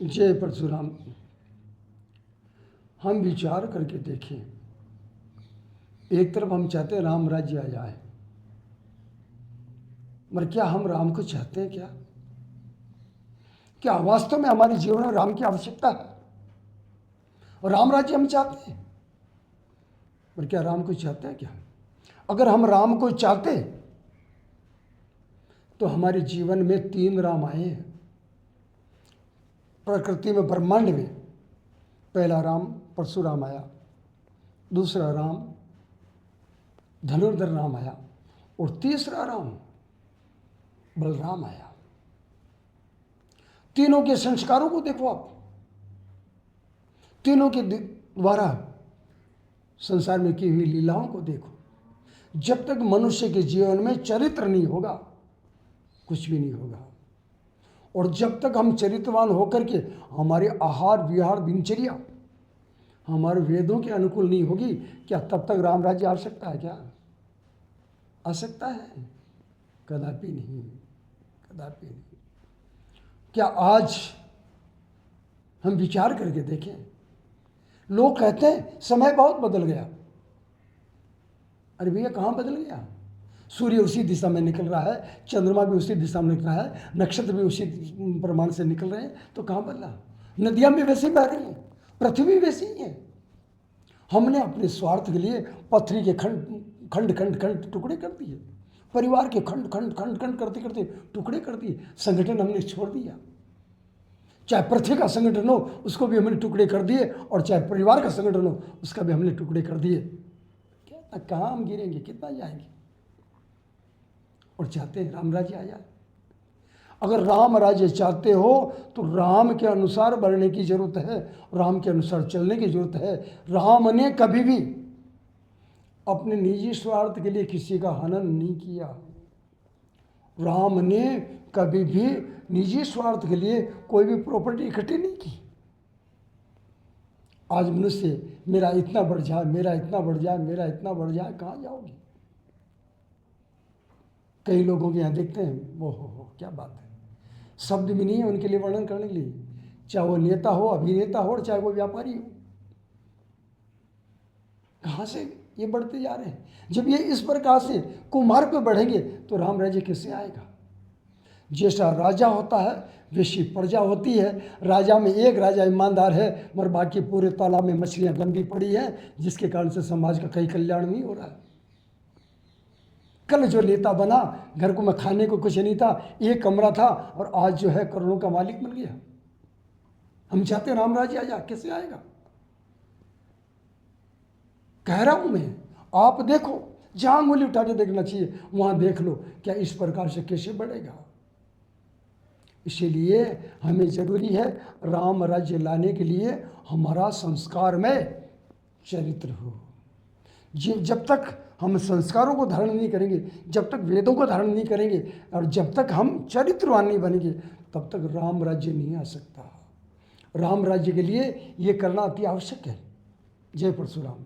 जय परशुराम। हम विचार करके देखें, एक तरफ हम चाहते हैं राम राज्य आ जाए, मगर क्या हम राम को चाहते हैं? क्या वास्तव में हमारे जीवन में राम की आवश्यकता है? और राम राज्य हम चाहते हैं, पर क्या राम को चाहते हैं? क्या अगर हम राम को चाहते तो हमारे जीवन में 3 राम आए हैं प्रकृति में, ब्रह्मांड में। पहला राम परशुराम आया, दूसरा राम धनुर्धर राम आया, और तीसरा राम बलराम आया। तीनों के संस्कारों को देखो आप, तीनों के द्वारा संसार में की हुई लीलाओं को देखो। जब तक मनुष्य के जीवन में चरित्र नहीं होगा, कुछ भी नहीं होगा। और जब तक हम चरित्रवान होकर के हमारे आहार विहार दिनचर्या हमारे वेदों के अनुकूल नहीं होगी, क्या तब तक राम राज्य आ सकता है? क्या आ सकता है? कदापि नहीं, कदापि नहीं। क्या आज हम विचार करके देखें, लोग कहते हैं समय बहुत बदल गया। अरे भैया, कहाँ बदल गया? सूर्य उसी दिशा में निकल रहा है, चंद्रमा भी उसी दिशा में निकल रहा है, नक्षत्र भी उसी प्रमाण से निकल रहे हैं, तो कहाँ बदला? नदियाँ भी वैसे बह रही हैं, पृथ्वी वैसी ही है। हमने अपने स्वार्थ के लिए पथरी के खंड खंड खंड खंड टुकड़े कर दिए, परिवार के खंड खंड खंड खंड करते करते टुकड़े कर दिए। संगठन हमने छोड़ दिया, चाहे पृथ्वी का संगठन हो उसको भी हमने टुकड़े कर दिए, और चाहे परिवार का संगठन हो उसका भी हमने टुकड़े कर दिए। क्या कहाँ हम गिरेंगे, कितना जाएंगे? और चाहते हैं राम राज्य आ जाए। अगर राम राज्य चाहते हो तो राम के अनुसार बढ़ने की जरूरत है, राम के अनुसार चलने की जरूरत है। राम ने कभी भी अपने निजी स्वार्थ के लिए किसी का हनन नहीं किया। राम ने कभी भी निजी स्वार्थ के लिए कोई भी प्रॉपर्टी इकट्ठी नहीं की। आज मनुष्य मेरा इतना बढ़ जाए, मेरा इतना बढ़ जाए, मेरा इतना बढ़ जाए, कहाँ जाओगे? कई लोगों के यहाँ देखते हैं, वो हो क्या बात है, शब्द भी नहीं है उनके लिए वर्णन करने के लिए, चाहे वो नेता हो, अभिनेता हो, और चाहे वो व्यापारी हो। कहाँ से ये बढ़ते जा रहे हैं? जब ये इस प्रकार से कुमार्ग पे बढ़ेंगे तो राम राज्य कैसे आएगा? जैसा राजा होता है वैसी प्रजा होती है। राजा में एक राजा ईमानदार है, मगर बाकी पूरे तालाब में मछलियां गंदी पड़ी हैं, जिसके कारण से समाज का कहीं कल्याण नहीं हो रहा है। कल जो नेता बना, घर को में खाने को कुछ नहीं था, एक कमरा था, और आज जो है करोड़ों का मालिक बन गया। हम चाहते हैं राम राज्य आ जाए, कैसे आएगा? कह रहा हूं मैं, आप देखो, जहां उंगली उठा के देखना चाहिए वहां देख लो, क्या इस प्रकार से कैसे बढ़ेगा? इसीलिए हमें जरूरी है राम राज्य लाने के लिए हमारा संस्कार में चरित्र हो। जब तक हम संस्कारों को धारण नहीं करेंगे, जब तक वेदों को धारण नहीं करेंगे, और जब तक हम चरित्रवान नहीं बनेंगे, तब तक राम राज्य नहीं आ सकता। राम राज्य के लिए ये करना अति आवश्यक है। जय परशुराम।